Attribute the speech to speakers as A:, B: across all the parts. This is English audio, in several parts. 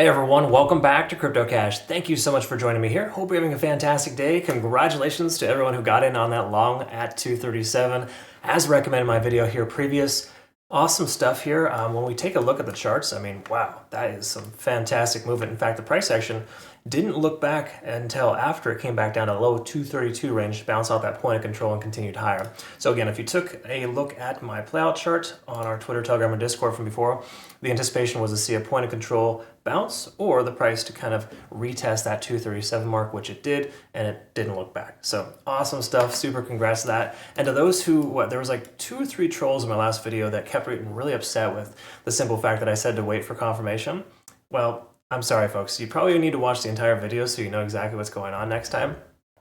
A: Hey everyone, welcome back to Crypto Cash. Thank you so much for joining me here. Hope you're having a fantastic day. Congratulations to everyone who got in on that long at 237. As recommended in my video here previous, awesome stuff here. When we take a look at the charts, I mean, wow, that is some fantastic movement. In fact, the price action didn't look back until after it came back down to the low 232 range, bounced out that point of control and continued higher. So again, if you took a look at my playout chart on our Twitter, Telegram, and Discord from before, the anticipation was to see a point of control bounce or the price to kind of retest that 237 mark, which it did, and it didn't look back. So awesome stuff. Super congrats to that. And to those who, there was like 2 or 3 trolls in my last video that kept getting really upset with the simple fact that I said to wait for confirmation. Well, I'm sorry, folks. You probably need to watch the entire video so you know exactly what's going on next time.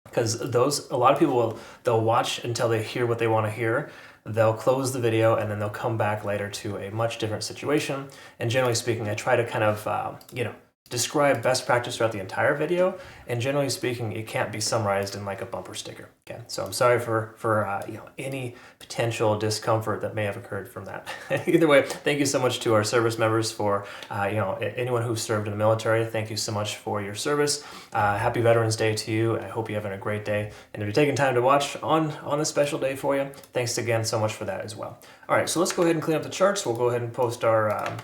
A: Because a lot of people they'll watch until they hear what they want to hear. They'll close the video and then they'll come back later to a much different situation. And generally speaking, I try to kind of, describe best practice throughout the entire video. And generally speaking, it can't be summarized in like a bumper sticker. Okay, so I'm sorry for any potential discomfort that may have occurred from that. Either way, thank you so much to our service members for anyone who served in the military. Thank you so much for your service. Happy Veterans Day to you. I hope you're having a great day. And if you're taking time to watch on this special day for you, thanks again so much for that as well. All right, so let's go ahead and clean up the charts. We'll go ahead and post our.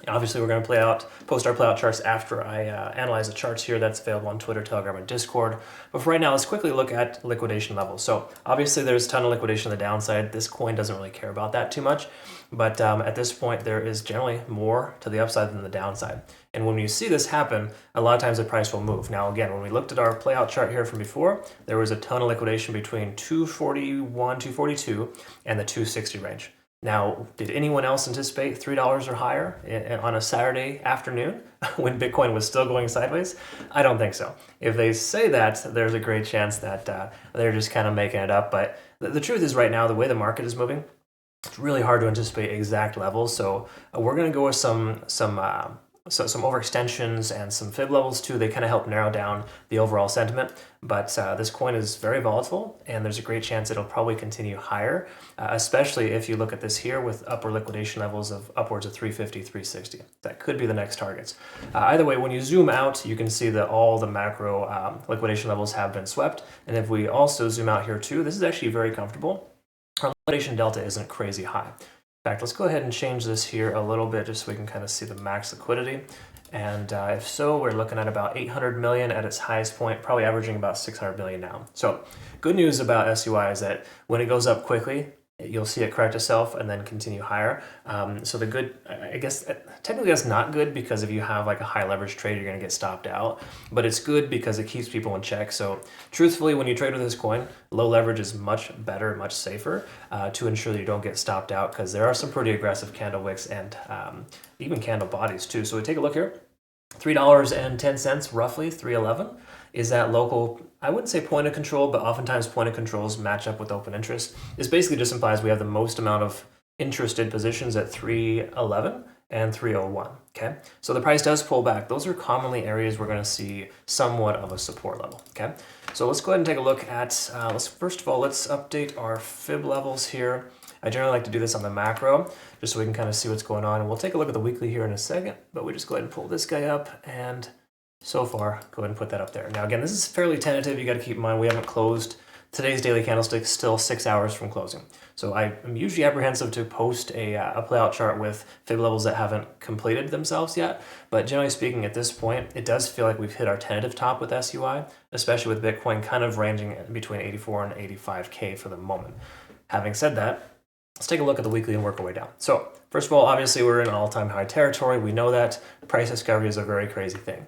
A: Obviously, we're going to post our playout charts after I analyze the charts here. That's available on Twitter, Telegram, and Discord. But for right now, let's quickly look at liquidation levels. So obviously, there's a ton of liquidation on the downside. This coin doesn't really care about that too much. But at this point, there is generally more to the upside than the downside. And when you see this happen, a lot of times the price will move. Now, again, when we looked at our playout chart here from before, there was a ton of liquidation between 241, 242, and the 260 range. Now, did anyone else anticipate $3 or higher on a Saturday afternoon when Bitcoin was still going sideways? I don't think so. If they say that, there's a great chance that they're just kind of making it up. But the truth is right now, the way the market is moving, it's really hard to anticipate exact levels. So we're going to go with some overextensions and some fib levels too. They kind of help narrow down the overall sentiment. But this coin is very volatile, and there's a great chance it'll probably continue higher, especially if you look at this here with upper liquidation levels of upwards of 350, 360. That could be the next targets. Either way, when you zoom out, you can see that all the macro liquidation levels have been swept. And if we also zoom out here too, this is actually very comfortable. Our liquidation delta isn't crazy high. In fact, let's go ahead and change this here a little bit just so we can kind of see the max liquidity. And if so, we're looking at about 800 million at its highest point, probably averaging about 600 million now. So good news about SUI is that when it goes up quickly, you'll see it correct itself and then continue higher. So the good, I guess, technically that's not good because if you have like a high leverage trade, you're going to get stopped out. But it's good because it keeps people in check. So truthfully, when you trade with this coin, low leverage is much better, much safer to ensure that you don't get stopped out because there are some pretty aggressive candle wicks and even candle bodies too. So we take a look here. $3.10, roughly, 311, is that local, I wouldn't say point of control, but oftentimes point of controls match up with open interest. This basically just implies we have the most amount of interested positions at 311 and 301, okay? So the price does pull back. Those are commonly areas we're gonna see somewhat of a support level, okay? So let's go ahead and take a look at, first of all, let's update our fib levels here. I generally like to do this on the macro, just so we can kind of see what's going on. And we'll take a look at the weekly here in a second, but we just go ahead and pull this guy up, and so far, go ahead and put that up there. Now again, this is fairly tentative. You got to keep in mind we haven't closed. Today's daily candlestick still 6 hours from closing. So I am usually apprehensive to post a playout chart with fib levels that haven't completed themselves yet. But generally speaking, at this point, it does feel like we've hit our tentative top with SUI, especially with Bitcoin kind of ranging between 84 and 85K for the moment. Having said that, let's take a look at the weekly and work our way down. So first of all, obviously we're in all-time high territory. We know that price discovery is a very crazy thing.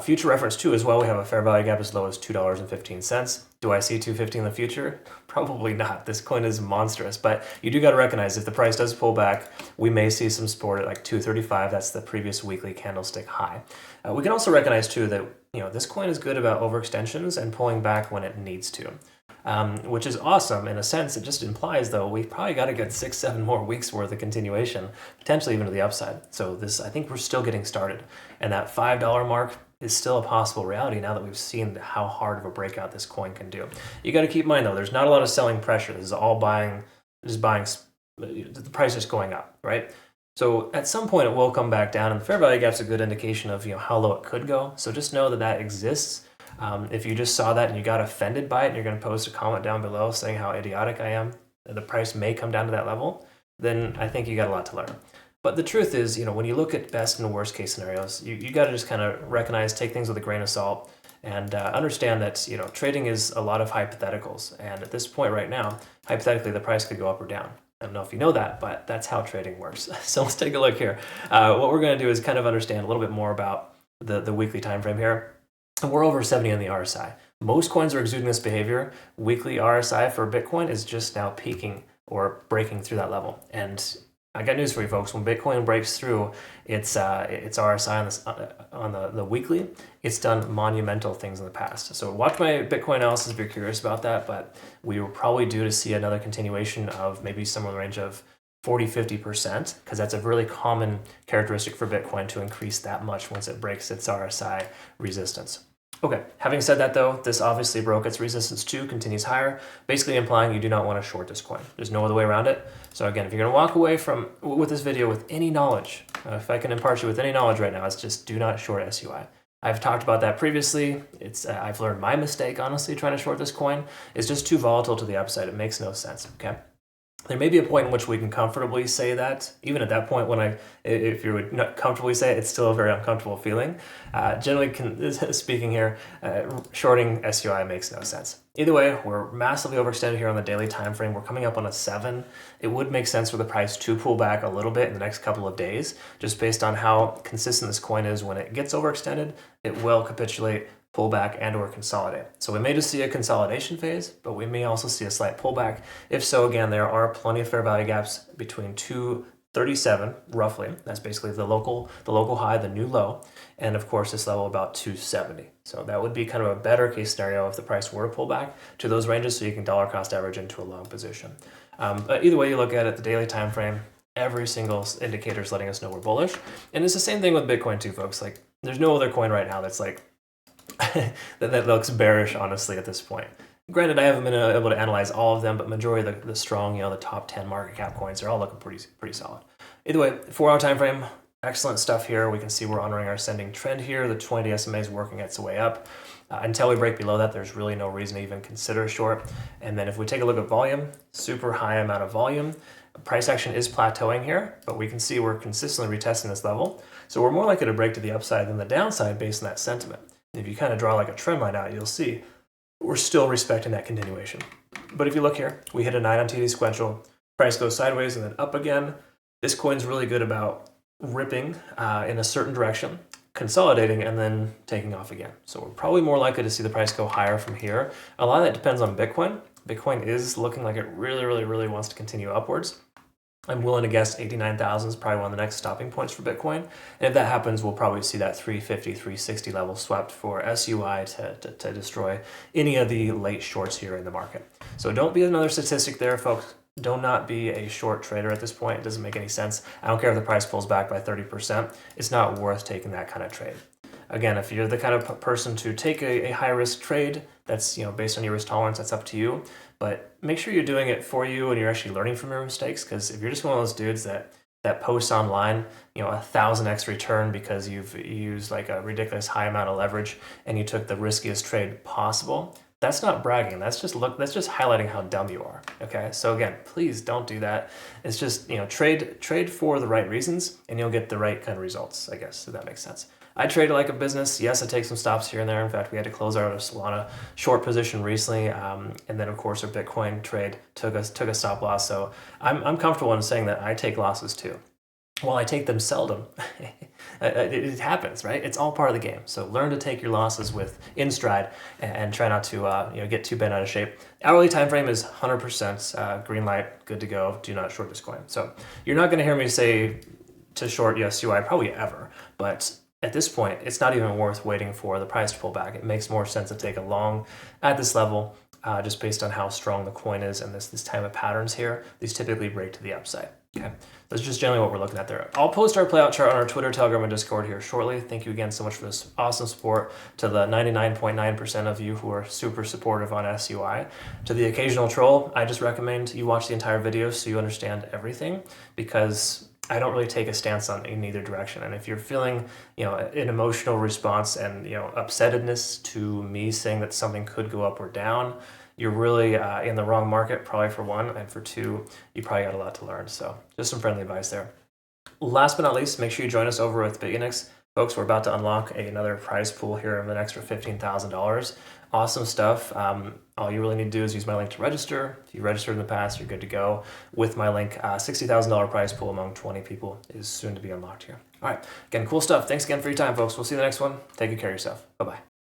A: Future reference too as well, we have a fair value gap as low as $2.15. Do I see $2.50 in the future? Probably not. This coin is monstrous, but you do got to recognize if the price does pull back, we may see some support at like $2.35. That's the previous weekly candlestick high. We can also recognize too that this coin is good about overextensions and pulling back when it needs to. Which is awesome in a sense. It just implies, though, we've probably got to get 6-7 more weeks worth of continuation, potentially even to the upside. So this, I think we're still getting started. And that $5 mark is still a possible reality now that we've seen how hard of a breakout this coin can do. You got to keep in mind, though, there's not a lot of selling pressure. This is all buying, the price is going up, right? So at some point it will come back down, and the fair value gap's a good indication of how low it could go. So just know that that exists. If you just saw that and you got offended by it and you're going to post a comment down below saying how idiotic I am, and the price may come down to that level, then I think you got a lot to learn. But the truth is, when you look at best and worst case scenarios, you got to just kind of recognize, take things with a grain of salt, and understand that trading is a lot of hypotheticals. And at this point right now, hypothetically, the price could go up or down. I don't know if you know that, but that's how trading works. So let's take a look here. What we're going to do is kind of understand a little bit more about the weekly time frame here. And we're over 70 on the RSI. Most coins are exuding this behavior. Weekly RSI for Bitcoin is just now peaking or breaking through that level. And I got news for you folks. When Bitcoin breaks through its RSI on the weekly, it's done monumental things in the past. So watch my Bitcoin analysis if you're curious about that, but we were probably due to see another continuation of maybe somewhere in the range of 40-50%, because that's a really common characteristic for Bitcoin to increase that much once it breaks its RSI resistance. Okay, having said that though, this obviously broke its resistance too, continues higher, basically implying you do not want to short this coin. There's no other way around it. So again, if you're going to walk away with this video with any knowledge, if I can impart you with any knowledge right now, it's just do not short SUI. I've talked about that previously. I've learned my mistake, honestly, trying to short this coin. It's just too volatile to the upside. It makes no sense, okay? There may be a point in which we can comfortably say that. Even at that point, if you would not comfortably say it, it's still a very uncomfortable feeling. Generally, speaking here, shorting SUI makes no sense. Either way, we're massively overextended here on the daily time frame. We're coming up on a 7. It would make sense for the price to pull back a little bit in the next couple of days, just based on how consistent this coin is. When it gets overextended, it will capitulate, pull back, and or consolidate. So we may just see a consolidation phase, but we may also see a slight pullback. If so, again, there are plenty of fair value gaps between 237 roughly. That's basically the local high, the new low, and of course this level about 270. So that would be kind of a better case scenario if the price were to pull back to those ranges, so you can dollar cost average into a long position. But either way you look at it, the daily time frame, every single indicator is letting us know we're bullish. And it's the same thing with Bitcoin too, folks. Like, there's no other coin right now that's like that looks bearish, honestly, at this point. Granted, I haven't been able to analyze all of them, but majority of the strong, the top 10 market cap coins, they're all looking pretty solid. Either way, 4-hour time frame, excellent stuff here. We can see we're honoring our ascending trend here. The 20-day SMA is working its way up. Until we break below that, there's really no reason to even consider a short. And then if we take a look at volume, super high amount of volume. Price action is plateauing here, but we can see we're consistently retesting this level. So we're more likely to break to the upside than the downside based on that sentiment. If you kind of draw like a trend line out, you'll see we're still respecting that continuation. But if you look here, we hit a 9 on TD sequential, price goes sideways and then up again. This coin's really good about ripping in a certain direction, consolidating, and then taking off again. So we're probably more likely to see the price go higher from here. A lot of that depends on Bitcoin. Bitcoin is looking like it really wants to continue upwards. I'm willing to guess 89,000 is probably one of the next stopping points for Bitcoin. And if that happens, we'll probably see that 350, 360 level swept for SUI to destroy any of the late shorts here in the market. So don't be another statistic there, folks. Do not be a short trader at this point. It doesn't make any sense. I don't care if the price pulls back by 30%. It's not worth taking that kind of trade. Again, if you're the kind of person to take a high-risk trade, that's based on your risk tolerance, that's up to you. But make sure you're doing it for you and you're actually learning from your mistakes, because if you're just one of those dudes that posts online, 1,000x return because you've used like a ridiculous high amount of leverage and you took the riskiest trade possible, that's not bragging. That's just highlighting how dumb you are. Okay, so again, please don't do that. It's just trade for the right reasons and you'll get the right kind of results, I guess, if that makes sense. I trade like a business. Yes, I take some stops here and there. In fact, we had to close out a Solana short position recently, and then of course our Bitcoin trade took a stop loss. So I'm comfortable in saying that I take losses too. While I take them seldom, it happens, right? It's all part of the game. So learn to take your losses in stride and try not to get too bent out of shape. Hourly time frame is 100% green light, good to go. Do not short this coin. So you're not going to hear me say to short SUI probably ever, but at this point, it's not even worth waiting for the price to pull back. It makes more sense to take a long at this level, just based on how strong the coin is and this time of patterns here. These typically break to the upside. Okay, that's just generally what we're looking at there. I'll post our playout chart on our Twitter, Telegram, and Discord here shortly. Thank you again so much for this awesome support, to the 99.9% of you who are super supportive on SUI. To the occasional troll, I just recommend you watch the entire video so you understand everything, because I don't really take a stance in either direction. And if you're feeling, an emotional response and, upsettedness to me saying that something could go up or down, you're really in the wrong market, probably for one, and for two, you probably got a lot to learn. So just some friendly advice there. Last but not least, make sure you join us over with Bitunix. Folks, we're about to unlock another prize pool here of an extra $15,000. Awesome stuff. All you really need to do is use my link to register. If you registered in the past, you're good to go. With my link, $60,000 prize pool among 20 people is soon to be unlocked here. All right, again, cool stuff. Thanks again for your time, folks. We'll see you in the next one. Take good care of yourself. Bye-bye.